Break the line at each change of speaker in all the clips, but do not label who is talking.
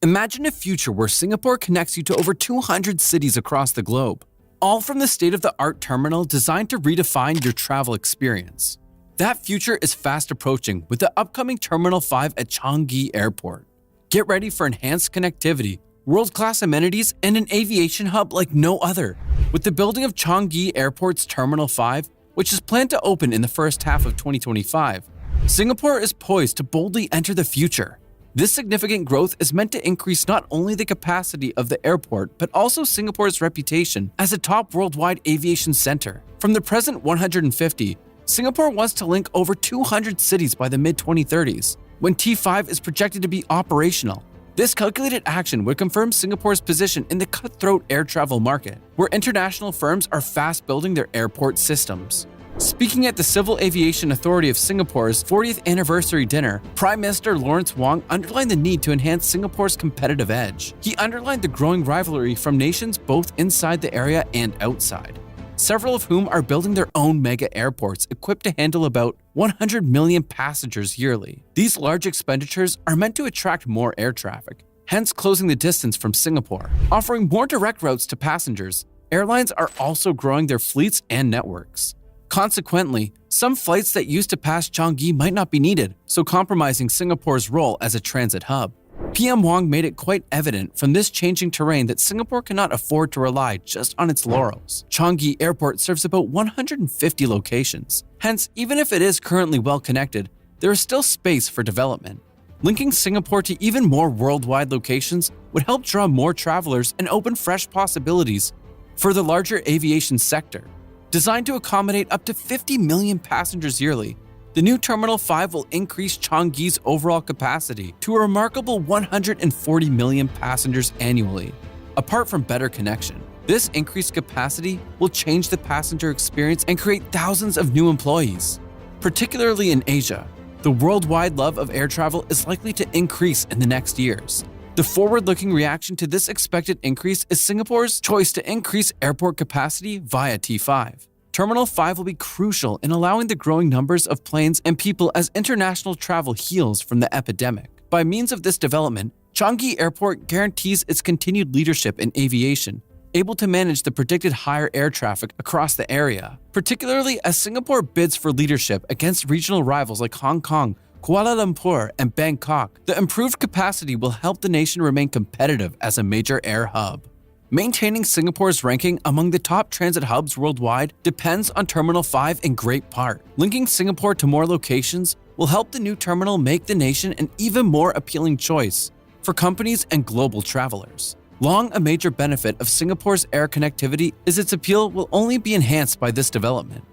Imagine a future where Singapore connects you to over 200 cities across the globe, all from the state-of-the-art terminal designed to redefine your travel experience. That future is fast approaching with the upcoming Terminal 5 at Changi Airport. Get ready for enhanced connectivity, world-class amenities, and an aviation hub like no other. With the building of Changi Airport's Terminal 5, which is planned to open in the first half of 2025, Singapore is poised to boldly enter the future. This significant growth is meant to increase not only the capacity of the airport, but also Singapore's reputation as a top worldwide aviation center. From the present 150, Singapore wants to link over 200 cities by the mid-2030s, when T5 is projected to be operational. This calculated action would confirm Singapore's position in the cutthroat air travel market, where international firms are fast building their airport systems. Speaking at the Civil Aviation Authority of Singapore's 40th anniversary dinner, Prime Minister Lawrence Wong underlined the need to enhance Singapore's competitive edge. He underlined the growing rivalry from nations both inside the area and outside, several of whom are building their own mega airports equipped to handle about 100 million passengers yearly. These large expenditures are meant to attract more air traffic, hence closing the distance from Singapore. Offering more direct routes to passengers, airlines are also growing their fleets and networks. Consequently, some flights that used to pass Changi might not be needed, so compromising Singapore's role as a transit hub. PM Wong made it quite evident from this changing terrain that Singapore cannot afford to rely just on its laurels. Changi Airport serves about 150 locations. Hence, even if it is currently well connected, there is still space for development. Linking Singapore to even more worldwide locations would help draw more travelers and open fresh possibilities for the larger aviation sector. Designed to accommodate up to 50 million passengers yearly, the new Terminal 5 will increase Changi's overall capacity to a remarkable 140 million passengers annually. Apart from better connection, this increased capacity will change the passenger experience and create thousands of new employees. Particularly in Asia, the worldwide love of air travel is likely to increase in the next years. The forward-looking reaction to this expected increase is Singapore's choice to increase airport capacity via T5. Terminal 5 will be crucial in allowing the growing numbers of planes and people as international travel heals from the epidemic. By means of this development, Changi Airport guarantees its continued leadership in aviation, able to manage the predicted higher air traffic across the area, particularly as Singapore bids for leadership against regional rivals like Hong Kong, Kuala Lumpur, and Bangkok. The improved capacity will help the nation remain competitive as a major air hub. Maintaining Singapore's ranking among the top transit hubs worldwide depends on Terminal 5 in great part. Linking Singapore to more locations will help the new terminal make the nation an even more appealing choice for companies and global travelers. Long a major benefit of Singapore's air connectivity is its appeal will only be enhanced by this development.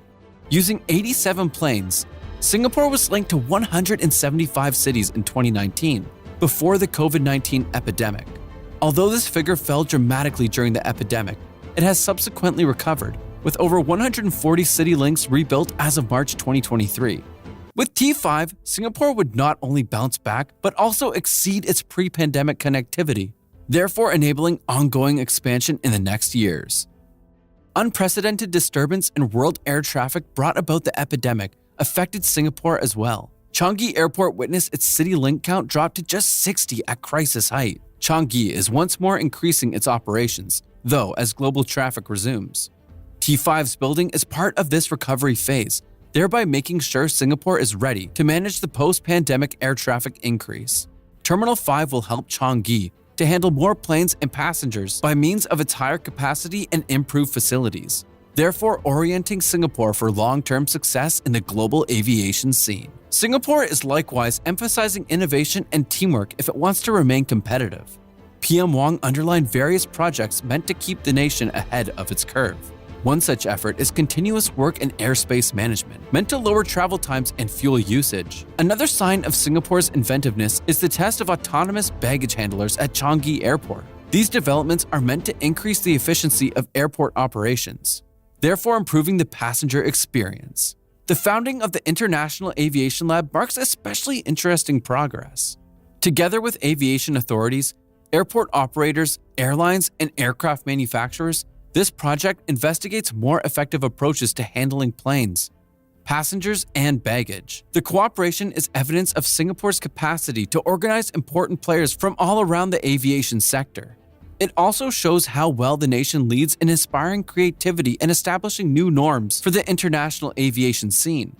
Using 87 planes, Singapore was linked to 175 cities in 2019, before the COVID-19 epidemic. Although this figure fell dramatically during the epidemic, it has subsequently recovered, with over 140 city links rebuilt as of March 2023. With T5, Singapore would not only bounce back, but also exceed its pre-pandemic connectivity, therefore enabling ongoing expansion in the next years. Unprecedented disturbance in world air traffic brought about the epidemic affected Singapore as well. Changi Airport witnessed its city link count drop to just 60 at crisis height. Changi is once more increasing its operations, though, as global traffic resumes. T5's building is part of this recovery phase, thereby making sure Singapore is ready to manage the post-pandemic air traffic increase. Terminal 5 will help Changi to handle more planes and passengers by means of its higher capacity and improved facilities, therefore orienting Singapore for long-term success in the global aviation scene. Singapore is likewise emphasizing innovation and teamwork if it wants to remain competitive. PM Wong underlined various projects meant to keep the nation ahead of its curve. One such effort is continuous work in airspace management, meant to lower travel times and fuel usage. Another sign of Singapore's inventiveness is the test of autonomous baggage handlers at Changi Airport. These developments are meant to increase the efficiency of airport operations, therefore improving the passenger experience. The founding of the International Aviation Lab marks especially interesting progress. Together with aviation authorities, airport operators, airlines, and aircraft manufacturers, this project investigates more effective approaches to handling planes, passengers, and baggage. The cooperation is evidence of Singapore's capacity to organize important players from all around the aviation sector. It also shows how well the nation leads in inspiring creativity and establishing new norms for the international aviation scene.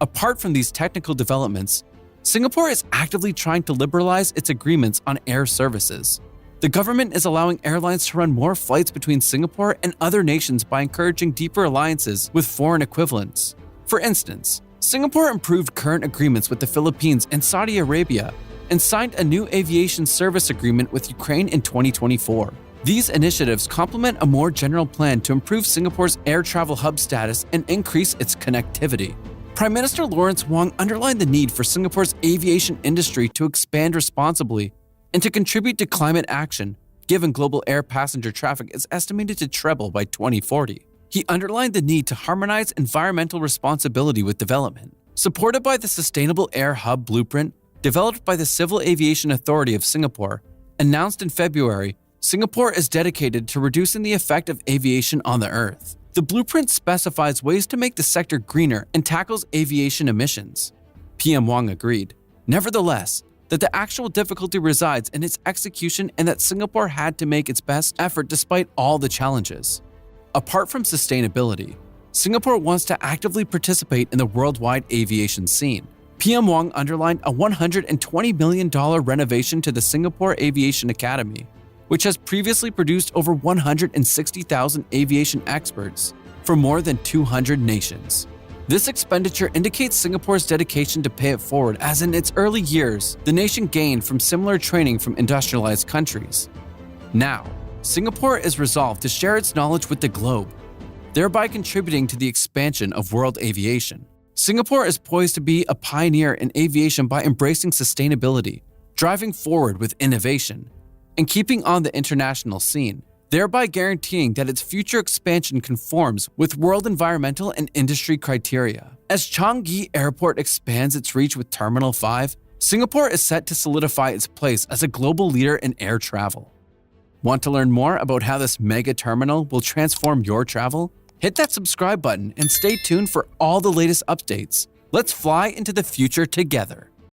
Apart from these technical developments, Singapore is actively trying to liberalize its agreements on air services. The government is allowing airlines to run more flights between Singapore and other nations by encouraging deeper alliances with foreign equivalents. For instance, Singapore improved current agreements with the Philippines and Saudi Arabia and signed a new aviation service agreement with Ukraine in 2024. These initiatives complement a more general plan to improve Singapore's air travel hub status and increase its connectivity. Prime Minister Lawrence Wong underlined the need for Singapore's aviation industry to expand responsibly and to contribute to climate action, given global air passenger traffic is estimated to treble by 2040. He underlined the need to harmonize environmental responsibility with development. Supported by the Sustainable Air Hub Blueprint, developed by the Civil Aviation Authority of Singapore, announced in February, Singapore is dedicated to reducing the effect of aviation on the Earth. The blueprint specifies ways to make the sector greener and tackles aviation emissions. PM Wong agreed, nevertheless, that the actual difficulty resides in its execution and that Singapore had to make its best effort despite all the challenges. Apart from sustainability, Singapore wants to actively participate in the worldwide aviation scene. PM Wong underlined a $120 million renovation to the Singapore Aviation Academy, which has previously produced over 160,000 aviation experts from more than 200 nations. This expenditure indicates Singapore's dedication to pay it forward, as in its early years, the nation gained from similar training from industrialized countries. Now, Singapore is resolved to share its knowledge with the globe, thereby contributing to the expansion of world aviation. Singapore is poised to be a pioneer in aviation by embracing sustainability, driving forward with innovation, and keeping on the international scene, thereby guaranteeing that its future expansion conforms with world environmental and industry criteria. As Changi Airport expands its reach with Terminal 5, Singapore is set to solidify its place as a global leader in air travel. Want to learn more about how this mega terminal will transform your travel? Hit that subscribe button and stay tuned for all the latest updates. Let's fly into the future together.